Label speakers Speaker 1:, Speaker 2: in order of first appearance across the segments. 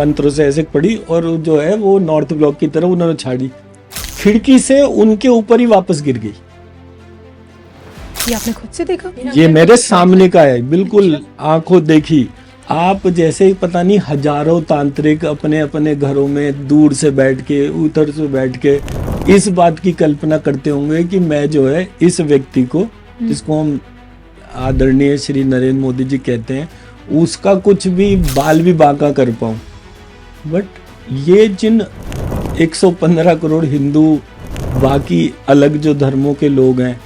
Speaker 1: मंत्रों से ऐसे पड़ी और जो है वो नॉर्थ ब्लॉक की तरफ उन्होंने छाड़ी, खिड़की से उनके ऊपर ही वापस गिर गई।
Speaker 2: ये आपने खुद से देखा?
Speaker 1: ये मेरे सामने का है, बिल्कुल आंखों देखी। आप जैसे ही पता नहीं हजारों तांत्रिक अपने अपने घरों में दूर से बैठ के उधर से बैठ के इस बात की कल्पना करते होंगे कि मैं जो है इस व्यक्ति को, जिसको हम आदरणीय श्री नरेंद्र मोदी जी कहते हैं, उसका कुछ भी बाल भी बांका कर पाऊं। बट ये जिन 115 करोड़ हिंदू, बाकी अलग जो धर्मों के लोग हैं,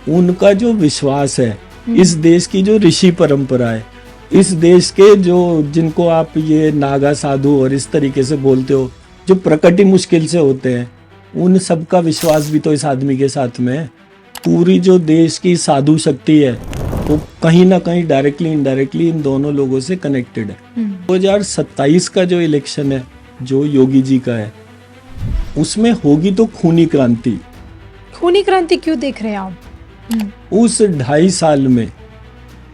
Speaker 1: उनका जो विश्वास है, इस देश की जो ऋषि परंपरा है, इस देश के जो जिनको आप ये नागा साधु और इस तरीके से बोलते हो, जो प्रकट ही मुश्किल से होते हैं, उन सबका विश्वास भी तो इस आदमी के साथ में है। पूरी जो देश की साधु शक्ति है वो कहीं ना कहीं डायरेक्टली इनडायरेक्टली इन दोनों लोगों से कनेक्टेड है। 2027 का जो इलेक्शन है, जो योगी जी का है, उसमें होगी तो खूनी क्रांति।
Speaker 2: खूनी क्रांति क्यों देख रहे हैं आप?
Speaker 1: उस 2.5 साल में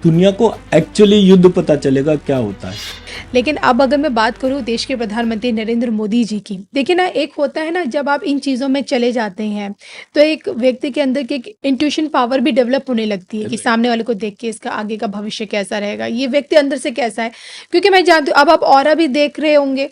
Speaker 1: दुनिया को एक्चुअली युद्ध पता चलेगा क्या होता है।
Speaker 2: लेकिन अब अगर मैं बात करूं देश के प्रधानमंत्री नरेंद्र मोदी जी की, देखिए ना, एक होता है ना, जब आप इन चीज़ों में चले जाते हैं तो एक व्यक्ति के अंदर की इंट्यूशन पावर भी डेवलप होने लगती है कि सामने वाले को देख के इसका आगे का भविष्य कैसा रहेगा, ये व्यक्ति अंदर से कैसा है। क्योंकि मैं जानती हूँ, अब आप ऑरा भी देख रहे होंगे,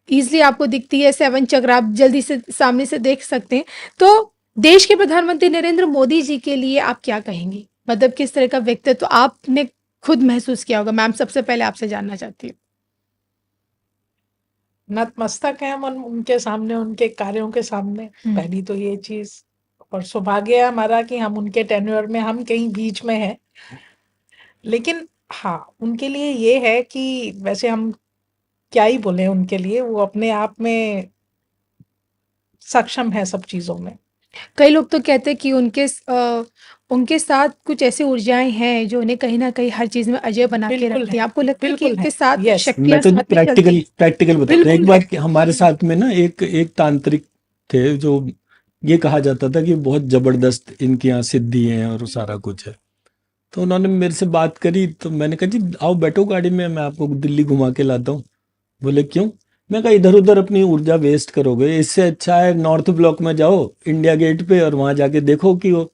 Speaker 2: ईजिली आपको दिखती है 7 चक्र, आप जल्दी से सामने से देख सकते हैं। तो देश के प्रधानमंत्री नरेंद्र मोदी जी के लिए आप क्या कहेंगी? मतलब किस तरह का व्यक्तित्व तो आपने खुद महसूस किया होगा? मैम, सबसे पहले आपसे जानना चाहती हूँ।
Speaker 3: नतमस्तक है हम उनके सामने, उनके कार्यों के सामने। पहली तो ये चीज, और सौभाग्य है हमारा कि हम उनके टेन्योर में हम कहीं बीच में हैं। लेकिन हाँ, उनके लिए ये है कि वैसे हम क्या ही बोले उनके लिए, वो अपने आप में सक्षम है सब चीजों में।
Speaker 2: कई लोग तो कहते हैं कि उनके साथ कुछ ऐसी ऊर्जाएं हैं जो उन्हें कहीं ना कहीं हर चीज में अजय बना के
Speaker 3: बिल्कुल
Speaker 2: रखती हैं।
Speaker 3: है,
Speaker 2: आपको लगता है कि
Speaker 3: बिल्कुल
Speaker 2: उनके
Speaker 3: है,
Speaker 2: साथ
Speaker 3: yes।
Speaker 2: शक्तियां
Speaker 1: मैं तो
Speaker 2: साथ में चलती हैं?
Speaker 1: प्रैक्टिकल बताता हूँ। एक
Speaker 3: बिल्कुल
Speaker 1: बार
Speaker 3: है।
Speaker 1: कि हमारे साथ में ना एक तांत्रिक थे, जो ये कहा जाता था कि बहुत जबरदस्त इनके यहाँ सिद्धि है और सारा कुछ है। तो उन्होंने मेरे से बात करी, तो मैंने कहा जी आओ बैठो गाड़ी में, मैं आपको दिल्ली घुमा के लाता हूँ। बोले क्यों? मैं कहा इधर उधर अपनी ऊर्जा वेस्ट करोगे, इससे अच्छा है नॉर्थ ब्लॉक में जाओ इंडिया गेट पे और वहां जाके देखो कि वो।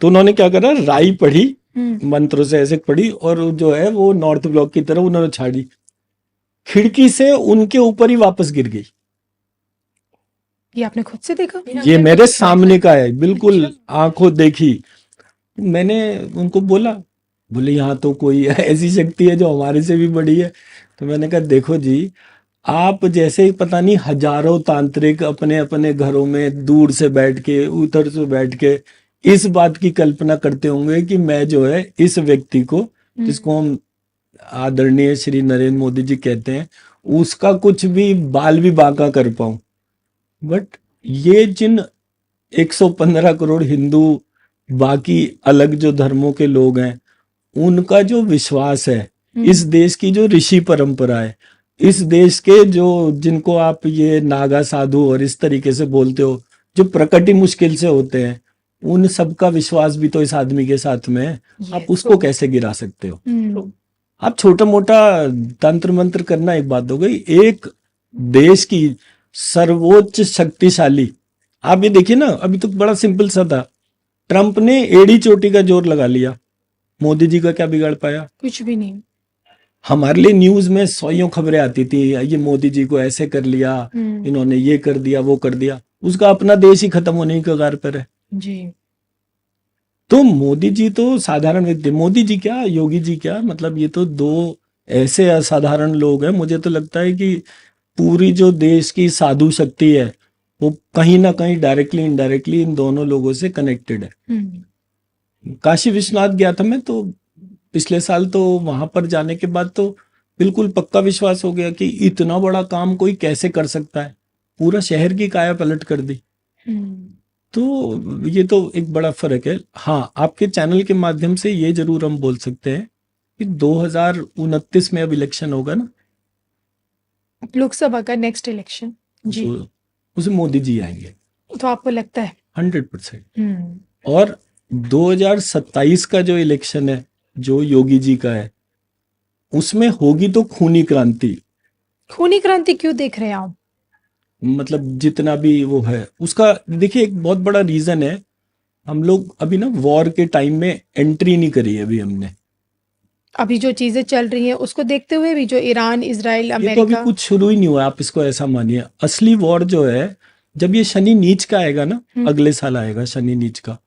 Speaker 1: तो उन्होंने क्या करा, राई पढ़ी, मंत्रों से ऐसे पढ़ी और जो है वो नॉर्थ ब्लॉक की तरफ उन्होंने छाड़ी, खिड़की से उनके ऊपर ही वापस गिर गई।
Speaker 2: ये आपने खुद से देखा?
Speaker 1: ये मेरे सामने का है, बिल्कुल आंखों देखी। मैंने उनको बोला, बोले यहाँ तो कोई ऐसी शक्ति है जो हमारे से भी बड़ी है। तो मैंने कहा देखो जी, आप जैसे ही पता नहीं हजारों तांत्रिक अपने अपने घरों में दूर से बैठ के उधर से बैठ के इस बात की कल्पना करते होंगे कि मैं जो है इस व्यक्ति को, जिसको हम आदरणीय श्री नरेंद्र मोदी जी कहते हैं, उसका कुछ भी बाल भी बांका कर पाऊं। बट ये जिन 115 करोड़ हिंदू, बाकी अलग जो धर्मों के लोग हैं, उनका जो विश्वास है, इस देश की जो ऋषि परंपरा है, इस देश के जो जिनको आप ये नागा साधु और इस तरीके से बोलते हो, जो प्रकट ही मुश्किल से होते हैं, उन सबका विश्वास भी तो इस आदमी के साथ में है। आप उसको कैसे गिरा सकते हो? आप छोटा मोटा तंत्र मंत्र करना एक बात हो गई, एक देश की सर्वोच्च शक्तिशाली, आप ये देखिए ना, अभी तो बड़ा सिंपल सा था, ट्रंप ने एड़ी चोटी का जोर लगा लिया, मोदी जी का क्या बिगाड़ पाया?
Speaker 2: कुछ भी नहीं।
Speaker 1: हमारे लिए न्यूज में 100 खबरें आती थी, ये मोदी जी को ऐसे कर लिया, इन्होंने ये कर दिया वो कर दिया, उसका अपना देश ही खत्म होने की कगार पर है
Speaker 2: जी।
Speaker 1: तो मोदी जी तो साधारण व्यक्ति, मोदी जी क्या योगी जी क्या, मतलब ये तो दो ऐसे असाधारण लोग हैं। मुझे तो लगता है कि पूरी जो देश की साधु शक्ति है वो कहीं ना कहीं डायरेक्टली इनडायरेक्टली इन दोनों लोगों से कनेक्टेड है। काशी विश्वनाथ गया था मैं तो पिछले साल, तो वहां पर जाने के बाद तो बिल्कुल पक्का विश्वास हो गया कि इतना बड़ा काम कोई कैसे कर सकता है, पूरा शहर की काया पलट कर दी। तो ये तो एक बड़ा फर्क है। हाँ, आपके चैनल के माध्यम से ये जरूर हम बोल सकते हैं कि 2029 में अब इलेक्शन होगा ना,
Speaker 2: लोकसभा का नेक्स्ट इलेक्शन जी,
Speaker 1: तो उसमें मोदी जी आएंगे,
Speaker 2: तो आपको लगता है?
Speaker 1: 100%। और 2027 का जो इलेक्शन है, जो योगी जी का है, उसमें होगी तो खूनी क्रांति।
Speaker 2: खूनी क्रांति क्यों देख रहे हैं आप?
Speaker 1: मतलब जितना भी वो है उसका, देखिए एक बहुत बड़ा रीजन है, हम लोग अभी ना वॉर के टाइम में एंट्री नहीं करी है अभी हमने।
Speaker 2: अभी जो चीजें चल रही हैं उसको देखते हुए भी, जो ईरान, इजराइल,
Speaker 1: ये तो अभी
Speaker 2: अमेरिका।
Speaker 1: कुछ शुरू ही नहीं हुआ, आप इसको ऐसा मानिए। असली वॉर जो है जब ये शनि नीच का आएगा ना, अगले साल आएगा शनि नीच का,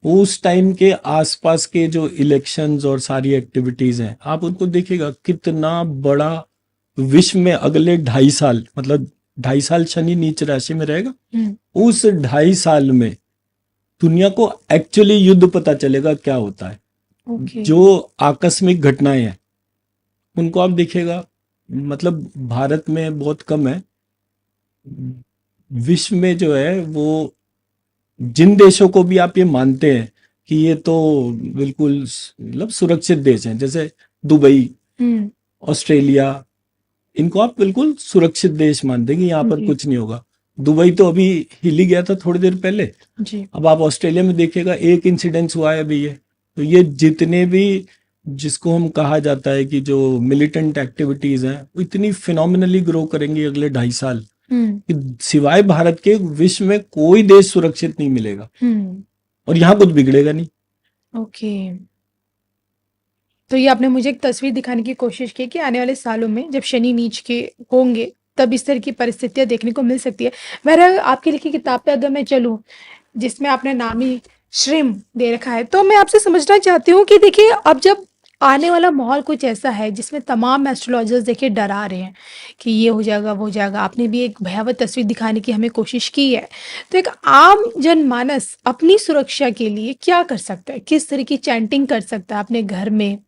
Speaker 1: उस टाइम के आसपास के जो इलेक्शंस और सारी एक्टिविटीज हैं आप उनको देखिएगा, कितना बड़ा विश्व में अगले 2.5 साल, मतलब 2.5 साल शनि नीच राशि में रहेगा, उस 2.5 साल में दुनिया को एक्चुअली युद्ध पता चलेगा क्या होता है।
Speaker 2: ओके।
Speaker 1: जो आकस्मिक घटनाएं हैं उनको आप देखिएगा, मतलब भारत में बहुत कम है, विश्व में जो है वो जिन देशों को भी आप ये मानते हैं कि ये तो बिल्कुल मतलब सुरक्षित देश हैं, जैसे दुबई, ऑस्ट्रेलिया, इनको आप बिल्कुल सुरक्षित देश मानते हैं कि यहाँ पर
Speaker 2: जी।
Speaker 1: कुछ नहीं होगा। दुबई तो अभी हिल ही गया था थोड़ी देर पहले।
Speaker 2: जी।
Speaker 1: अब आप ऑस्ट्रेलिया में देखिएगा, एक इंसिडेंस हुआ है अभी ये। तो ये जितने भी, जिसको हम कहा जाता है कि जो मिलिटेंट एक्टिविटीज हैं, वो इतनी फिनोमिनली ग्रो करेंगी अगले 2.5 साल कि सिवाय भारत के विश्व में कोई देश सुरक्षित नहीं मिलेगा और यहाँ कुछ बिगड़ेगा नहीं।
Speaker 2: ओके। तो ये आपने मुझे एक तस्वीर दिखाने की कोशिश की कि आने वाले सालों में जब शनि नीच के होंगे तब इस तरह की परिस्थितियां देखने को मिल सकती है। बहरहाल आपकी लिखी किताब पे अगर मैं चलूं, जिसमें आपने नाम ही श्रिम दे रखा है, तो मैं आपसे समझना चाहती हूँ कि देखिए अब जब आने वाला माहौल कुछ ऐसा है जिसमें तमाम एस्ट्रोलॉजर्स देखिए डरा रहे हैं कि ये हो जाएगा, वो हो जाएगा। आपने भी एक भयावह तस्वीर दिखाने की हमें कोशिश की है। तो एक आम जनमानस अपनी सुरक्षा के लिए क्या कर सकता है? किस तरह की चैंटिंग कर सकता है अपने घर में?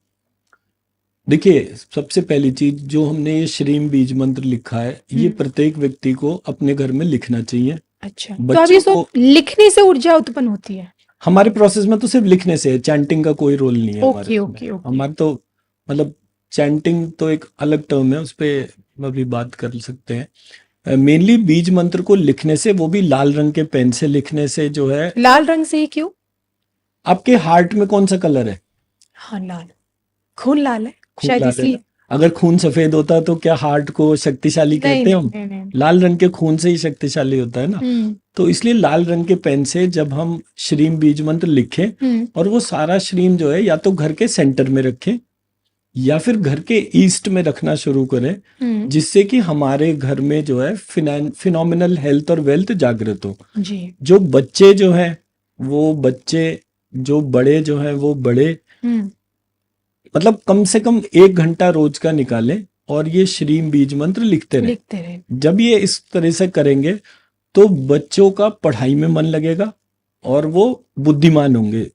Speaker 1: देखिए, सबसे पहली चीज जो हमने ये श्रीम बीज मंत्र लिखा है, ये प्रत्येक व्यक्ति को अपने घर में लिखना चाहिए।
Speaker 2: अच्छा, तो अब ये
Speaker 1: बच्चों
Speaker 2: सब लिखने से ऊर्जा उत्पन्न होती है?
Speaker 1: हमारे प्रोसेस में तो सिर्फ लिखने से है, चैंटिंग का कोई रोल नहीं है हमारे
Speaker 2: ओके,
Speaker 1: उसमें।
Speaker 2: Okay, okay.
Speaker 1: हमारे तो मतलब चैंटिंग तो एक अलग टर्म है, उस पर अभी बात कर सकते हैं। मेनली बीज मंत्र को लिखने से, वो भी लाल रंग के पेन से लिखने से जो है।
Speaker 2: लाल रंग से ही क्यों?
Speaker 1: आपके हार्ट में कौन सा कलर है?
Speaker 2: हाँ, लाल। खून लाल है
Speaker 1: खून
Speaker 2: शायद,
Speaker 1: लाल है
Speaker 2: इसलिए।
Speaker 1: ना? अगर खून सफेद होता तो क्या हार्ट को शक्तिशाली
Speaker 2: नहीं,
Speaker 1: कहते हैं हम?
Speaker 2: नहीं, नहीं, नहीं।
Speaker 1: लाल रंग के खून से ही शक्तिशाली होता है ना। तो इसलिए लाल रंग के पेन से जब हम श्रीम बीज मंत्र लिखें और वो सारा श्रीम जो है या तो घर के सेंटर में रखें या फिर घर के ईस्ट में रखना शुरू करें, जिससे कि हमारे घर में जो है फिनोमिनल हेल्थ और वेल्थ जागृत हो।
Speaker 2: जी।
Speaker 1: जो बच्चे जो है वो बच्चे, जो बड़े जो है वो बड़े, मतलब कम से कम 1 घंटा रोज का निकालें और ये श्रीम बीज मंत्र लिखते रहे। जब ये इस तरह से करेंगे तो बच्चों का पढ़ाई में मन लगेगा और वो बुद्धिमान होंगे,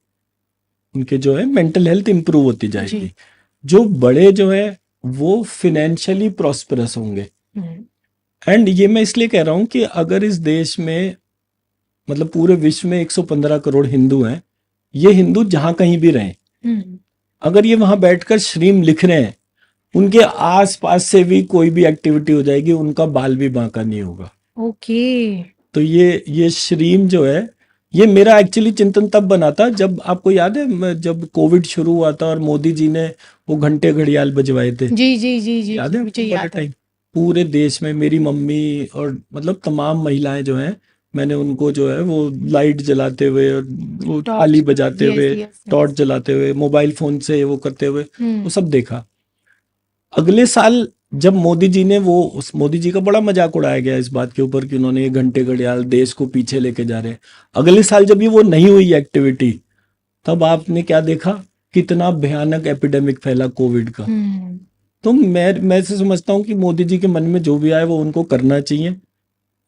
Speaker 1: उनके जो है मेंटल हेल्थ इंप्रूव होती जाएगी। जो बड़े जो है वो फिनेंशियली प्रॉस्परस होंगे। एंड ये मैं इसलिए कह रहा हूं कि अगर इस देश में, मतलब पूरे विश्व में 115 करोड़ हिंदू हैं, ये हिंदू जहां कहीं भी रहें, अगर ये वहां बैठकर श्रीम लिख रहे हैं, उनके आसपास से भी कोई भी एक्टिविटी हो जाएगी, उनका बाल भी बांका नहीं होगा।
Speaker 2: ओके।
Speaker 1: तो ये श्रीम जो है, ये मेरा एक्चुअली चिंतन तब बना था जब, आपको याद है जब कोविड शुरू हुआ था और मोदी जी ने वो घंटे घड़ियाल बजवाए थे?
Speaker 2: जी, जी, जी, जी,
Speaker 1: याद है?
Speaker 2: मुझे याद है।
Speaker 1: पूरे देश में मेरी मम्मी और मतलब तमाम महिलाएं जो हैं, मैंने उनको जो है वो लाइट जलाते हुए और वो थाली बजाते हुए, टॉर्च जलाते हुए, मोबाइल फोन से वो करते हुए, वो सब देखा। अगले साल जब मोदी जी ने वो, उस मोदी जी का बड़ा मजाक उड़ाया गया इस बात के ऊपर कि उन्होंने ये घंटे घड़ियाल देश को पीछे लेके जा रहे हैं। अगले साल जब ये वो नहीं हुई एक्टिविटी, तब आपने क्या देखा, कितना भयानक एपिडेमिक फैला कोविड का। तो मैं से समझता हूँ कि मोदी जी के मन में जो भी आए वो उनको करना चाहिए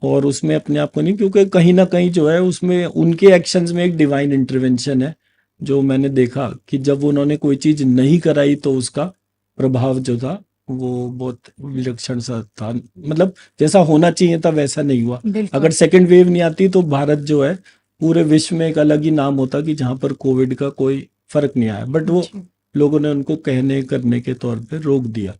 Speaker 1: और उसमें अपने आप को नहीं, क्योंकि कहीं ना कहीं जो है उसमें उनके एक्शंस में एक डिवाइन इंटरवेंशन है। जो मैंने देखा कि जब उन्होंने कोई चीज नहीं कराई तो उसका प्रभाव जो था वो बहुत विलक्षण सा था, मतलब जैसा होना चाहिए था वैसा नहीं हुआ। अगर सेकेंड वेव नहीं आती तो भारत जो है पूरे विश्व में एक अलग ही नाम होता कि जहां पर कोविड का कोई फर्क नहीं आया, बट वो लोगों ने उनको कहने करने के तौर पे रोक दिया।